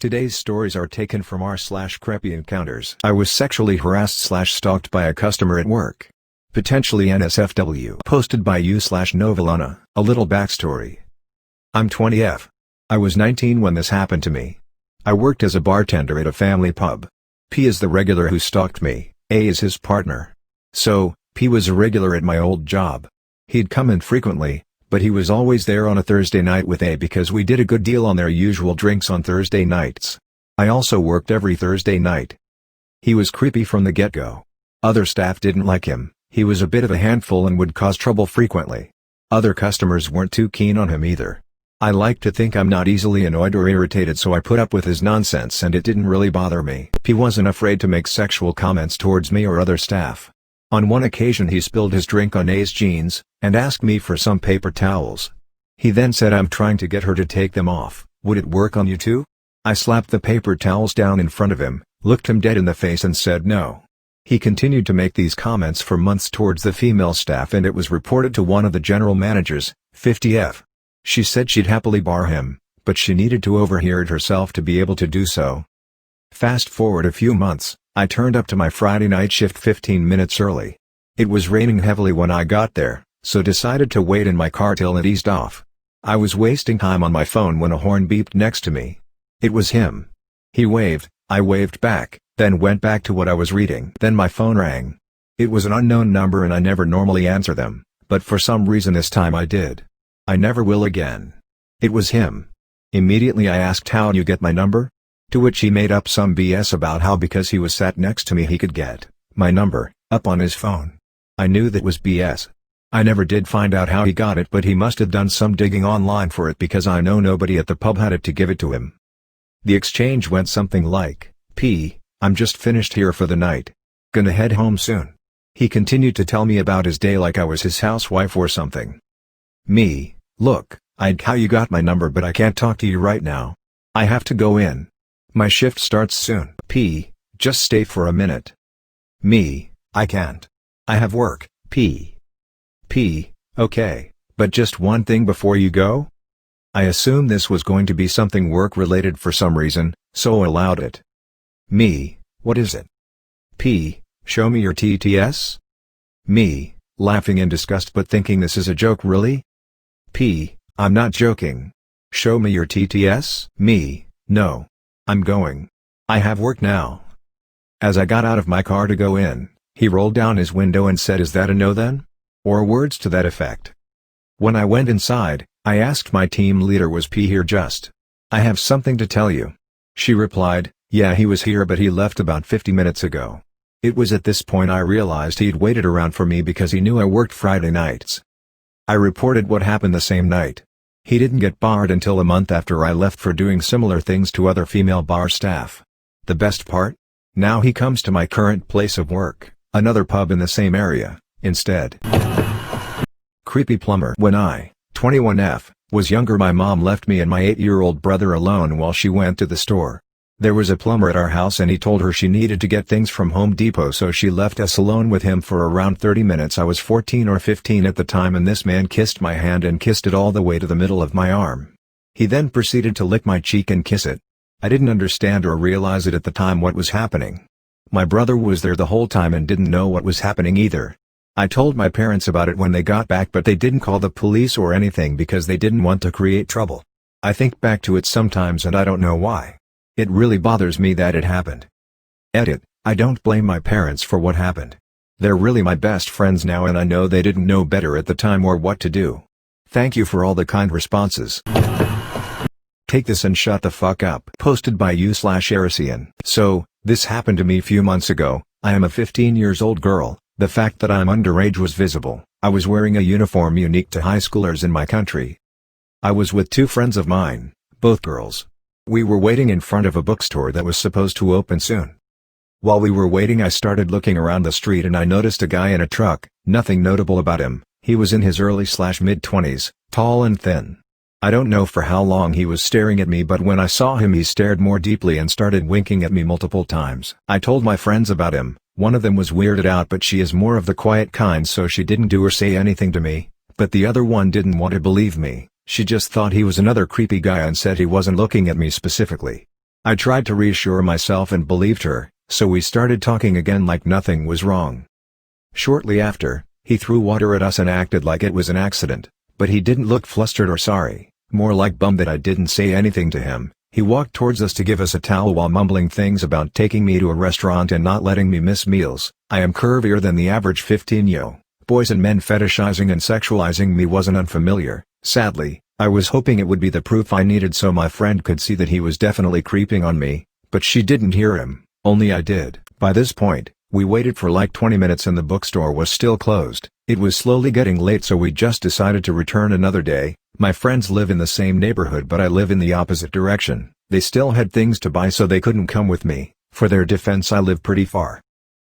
Today's stories are taken from r/creepyencounters. I was sexually harassed/stalked by a customer at work. Potentially NSFW. Posted by ULALALA. A little backstory. I'm 20F. I was 19 when this happened to me. I worked as a bartender at a family pub. P is the regular who stalked me, A is his partner. So, P was a regular at my old job. He'd come in frequently, but he was always there on a Thursday night with A because we did a good deal on their usual drinks on Thursday nights. I also worked every Thursday night. He was creepy from the get-go. Other staff didn't like him, he was a bit of a handful and would cause trouble frequently. Other customers weren't too keen on him either. I like to think I'm not easily annoyed or irritated, so I put up with his nonsense and it didn't really bother me. He wasn't afraid to make sexual comments towards me or other staff. On one occasion he spilled his drink on A's jeans, and asked me for some paper towels. He then said, "I'm trying to get her to take them off, would it work on you too?" I slapped the paper towels down in front of him, looked him dead in the face and said no. He continued to make these comments for months towards the female staff and it was reported to one of the general managers, 50F. She said she'd happily bar him, but she needed to overhear it herself to be able to do so. Fast forward a few months, I turned up to my Friday night shift 15 minutes early. It was raining heavily when I got there, so decided to wait in my car till it eased off. I was wasting time on my phone when a horn beeped next to me. It was him. He waved, I waved back, then went back to what I was reading. Then my phone rang. It was an unknown number and I never normally answer them, but for some reason this time I did. I never will again. It was him. Immediately I asked, "How'd you get my number?" To which he made up some BS about how because he was sat next to me he could get my number up on his phone. I knew that was BS. I never did find out how he got it, but he must have done some digging online for it because I know nobody at the pub had it to give it to him. The exchange went something like, "P, I'm just finished here for the night. Gonna head home soon." He continued to tell me about his day like I was his housewife or something. Me, "Look, I'd how you got my number but I can't talk to you right now. I have to go in. My shift starts soon." P, "Just stay for a minute." Me, "I can't. I have work." P, "Okay, but just one thing before you go?" I assumed this was going to be something work-related for some reason, so allowed it. Me, "What is it?" P, "Show me your TTS?" Me, laughing in disgust but thinking this is a joke really? P, "I'm not joking. Show me your TTS?" Me, "No. I'm going. I have work now." As I got out of my car to go in, he rolled down his window and said, "Is that a no then?" Or words to that effect. When I went inside, I asked my team leader, "Was P here just? I have something to tell you." She replied, "Yeah, he was here but he left about 50 minutes ago." It was at this point I realized he'd waited around for me because he knew I worked Friday nights. I reported what happened the same night. He didn't get barred until a month after I left for doing similar things to other female bar staff. The best part? Now he comes to my current place of work, another pub in the same area, instead. Creepy Plumber. When I, 21F, was younger, my mom left me and my 8-year-old brother alone while she went to the store. There was a plumber at our house and he told her she needed to get things from Home Depot, so she left us alone with him for around 30 minutes. I was 14 or 15 at the time and this man kissed my hand and kissed it all the way to the middle of my arm. He then proceeded to lick my cheek and kiss it. I didn't understand or realize it at the time what was happening. My brother was there the whole time and didn't know what was happening either. I told my parents about it when they got back but they didn't call the police or anything because they didn't want to create trouble. I think back to it sometimes and I don't know why. It really bothers me that it happened. Edit, I don't blame my parents for what happened. They're really my best friends now and I know they didn't know better at the time or what to do. Thank you for all the kind responses. Take this and shut the fuck up. Posted by u/Arisian. So, this happened to me a few months ago. I am a 15 years old girl. The fact that I'm underage was visible. I was wearing a uniform unique to high schoolers in my country. I was with two friends of mine, both girls. We were waiting in front of a bookstore that was supposed to open soon. While we were waiting I started looking around the street and I noticed a guy in a truck, nothing notable about him. He was in his early/mid-20s, tall and thin. I don't know for how long he was staring at me, but when I saw him he stared more deeply and started winking at me multiple times. I told my friends about him. One of them was weirded out but she is more of the quiet kind so she didn't do or say anything to me, but the other one didn't want to believe me. She just thought he was another creepy guy and said he wasn't looking at me specifically. I tried to reassure myself and believed her, so we started talking again like nothing was wrong. Shortly after, he threw water at us and acted like it was an accident, but he didn't look flustered or sorry, more like bummed that I didn't say anything to him. He walked towards us to give us a towel while mumbling things about taking me to a restaurant and not letting me miss meals. I am curvier than the average 15-year-old. Boys and men fetishizing and sexualizing me wasn't unfamiliar. Sadly, I was hoping it would be the proof I needed so my friend could see that he was definitely creeping on me, but she didn't hear him, only I did. By this point, we waited for like 20 minutes and the bookstore was still closed. It was slowly getting late, so we just decided to return another day. My friends live in the same neighborhood but I live in the opposite direction. They still had things to buy so they couldn't come with me. For their defense, I live pretty far.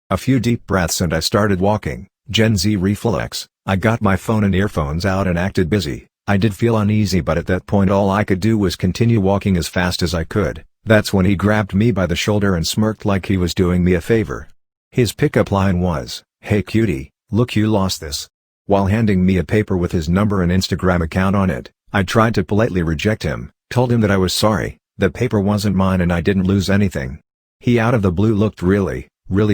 A few deep breaths and I started walking. Gen Z reflex. I got my phone and earphones out and acted busy. I did feel uneasy, but at that point all I could do was continue walking as fast as I could. That's when he grabbed me by the shoulder and smirked like he was doing me a favor. His pickup line was, "Hey cutie, look, you lost this." While handing me a paper with his number and Instagram account on it, I tried to politely reject him, told him that I was sorry, the paper wasn't mine and I didn't lose anything. He out of the blue looked really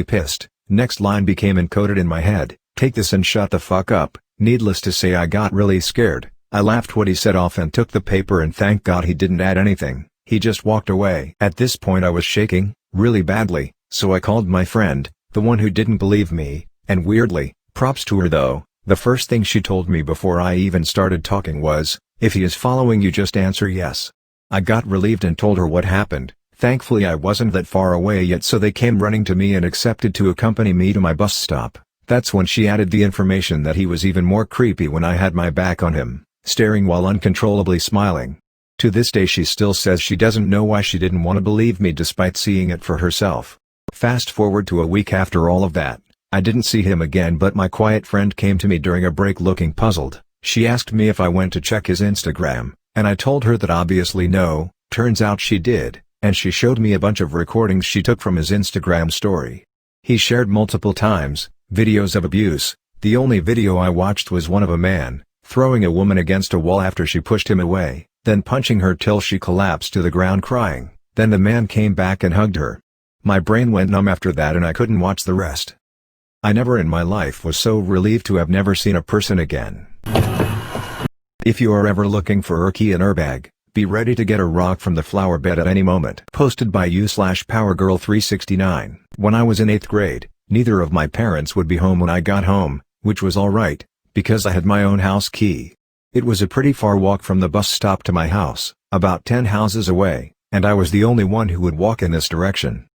pissed. Next line became encoded in my head, "Take this and shut the fuck up." Needless to say, I got really scared. I laughed what he said off and took the paper, and thank God he didn't add anything. He just walked away. At this point I was shaking, really badly, so I called my friend, the one who didn't believe me, and weirdly, props to her though, the first thing she told me before I even started talking was, "If he is following you, just answer yes." I got relieved and told her what happened. Thankfully I wasn't that far away yet, so they came running to me and accepted to accompany me to my bus stop. That's when she added the information that he was even more creepy when I had my back on him, staring while uncontrollably smiling. To this day she still says she doesn't know why she didn't want to believe me despite seeing it for herself. Fast forward to a week after all of that, I didn't see him again, but my quiet friend came to me during a break looking puzzled. She asked me if I went to check his Instagram, and I told her that obviously no. Turns out she did, and she showed me a bunch of recordings she took from his Instagram story. He shared multiple times videos of abuse. The only video I watched was one of a man throwing a woman against a wall after she pushed him away, then punching her till she collapsed to the ground crying. Then the man came back and hugged her. My brain went numb after that and I couldn't watch the rest. I never in my life was so relieved to have never seen a person again. If you are ever looking for a key in your bag, be ready to get a rock from the flower bed at any moment. Posted by u/PowerGirl369. When I was in 8th grade, neither of my parents would be home when I got home, which was alright, because I had my own house key. It was a pretty far walk from the bus stop to my house, about 10 houses away, and I was the only one who would walk in this direction.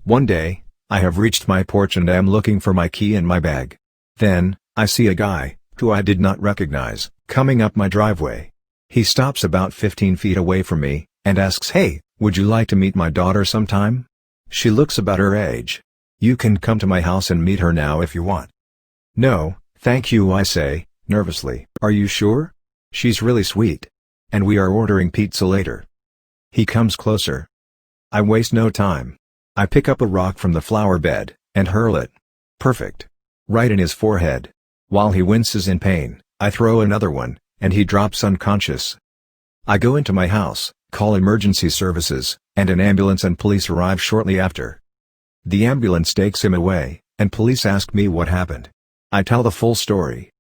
One day, I have reached my porch and am looking for my key in my bag. Then, I see a guy, who I did not recognize, coming up my driveway. He stops about 15 feet away from me, and asks, "Hey, would you like to meet my daughter sometime? She looks about her age. You can come to my house and meet her now if you want." "No, thank you," I say, nervously. "Are you sure? She's really sweet. And we are ordering pizza later." He comes closer. I waste no time. I pick up a rock from the flower bed, and hurl it. Perfect. Right in his forehead. While he winces in pain, I throw another one, and he drops unconscious. I go into my house, call emergency services, and an ambulance and police arrive shortly after. The ambulance takes him away, and police ask me what happened. I tell the full story.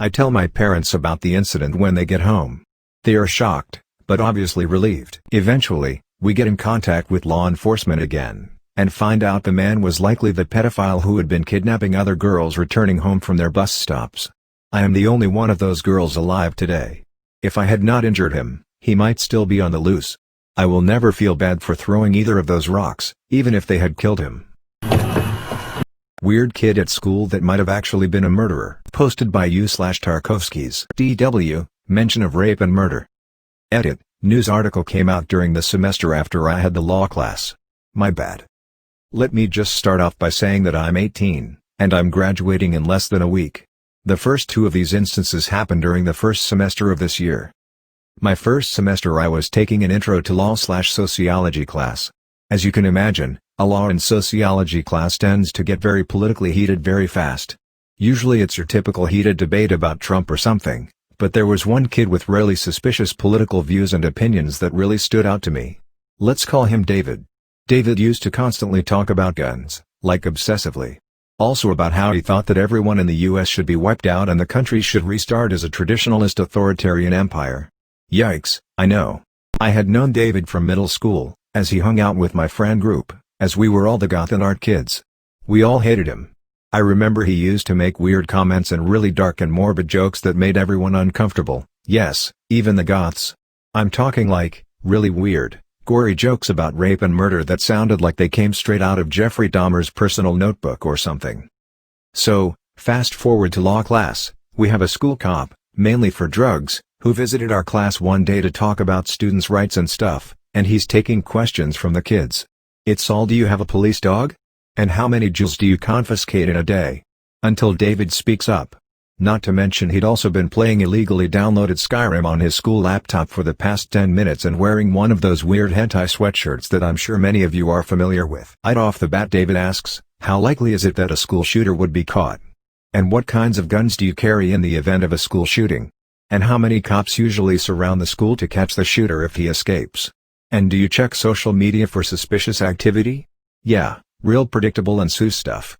I tell my parents about the incident when they get home. They are shocked, but obviously relieved. Eventually, we get in contact with law enforcement again, and find out the man was likely the pedophile who had been kidnapping other girls returning home from their bus stops. I am the only one of those girls alive today. If I had not injured him, he might still be on the loose. I will never feel bad for throwing either of those rocks, even if they had killed him. Weird kid at school that might have actually been a murderer. Posted by u/Tarkovskis. DW, mention of rape and murder. Edit, news article came out during the semester after I had the law class. My bad. Let me just start off by saying that I'm 18, and I'm graduating in less than a week. The first two of these instances happened during the first semester of this year. My first semester I was taking an intro to law/sociology class. As you can imagine, a law and sociology class tends to get very politically heated very fast. Usually it's your typical heated debate about Trump or something, but there was one kid with really suspicious political views and opinions that really stood out to me. Let's call him David. David used to constantly talk about guns, like obsessively. Also about how he thought that everyone in the US should be wiped out and the country should restart as a traditionalist authoritarian empire. Yikes, I know. I had known David from middle school, as he hung out with my friend group, as we were all the goth and art kids. We all hated him. I remember he used to make weird comments and really dark and morbid jokes that made everyone uncomfortable, yes, even the goths. I'm talking like, really weird, gory jokes about rape and murder that sounded like they came straight out of Jeffrey Dahmer's personal notebook or something. So, fast forward to law class, we have a school cop, mainly for drugs, who visited our class one day to talk about students' rights and stuff, and he's taking questions from the kids. It's all, do you have a police dog? And how many joules do you confiscate in a day? Until David speaks up. Not to mention he'd also been playing illegally downloaded Skyrim on his school laptop for the past 10 minutes and wearing one of those weird hentai sweatshirts that I'm sure many of you are familiar with. Right off the bat David asks, how likely is it that a school shooter would be caught? And what kinds of guns do you carry in the event of a school shooting? And how many cops usually surround the school to catch the shooter if he escapes? And do you check social media for suspicious activity? Yeah, real predictable and Seuss stuff.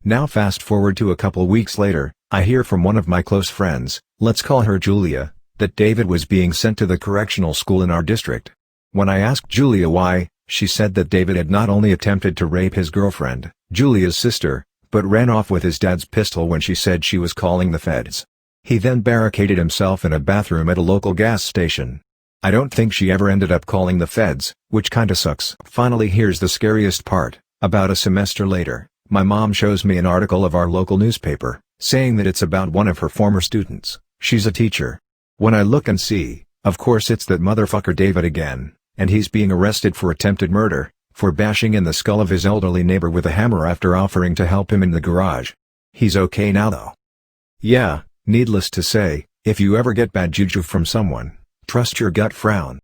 Now fast forward to a couple weeks later, I hear from one of my close friends, let's call her Julia, that David was being sent to the correctional school in our district. When I asked Julia why, she said that David had not only attempted to rape his girlfriend, Julia's sister, but ran off with his dad's pistol when she said she was calling the feds. He then barricaded himself in a bathroom at a local gas station. I don't think she ever ended up calling the feds, which kinda sucks. Finally, here's the scariest part. About a semester later, my mom shows me an article of our local newspaper, saying that it's about one of her former students. She's a teacher. When I look and see, of course it's that motherfucker David again, and he's being arrested for attempted murder, for bashing in the skull of his elderly neighbor with a hammer after offering to help him in the garage. He's okay now though. Yeah, needless to say, if you ever get bad juju from someone, trust your gut frown.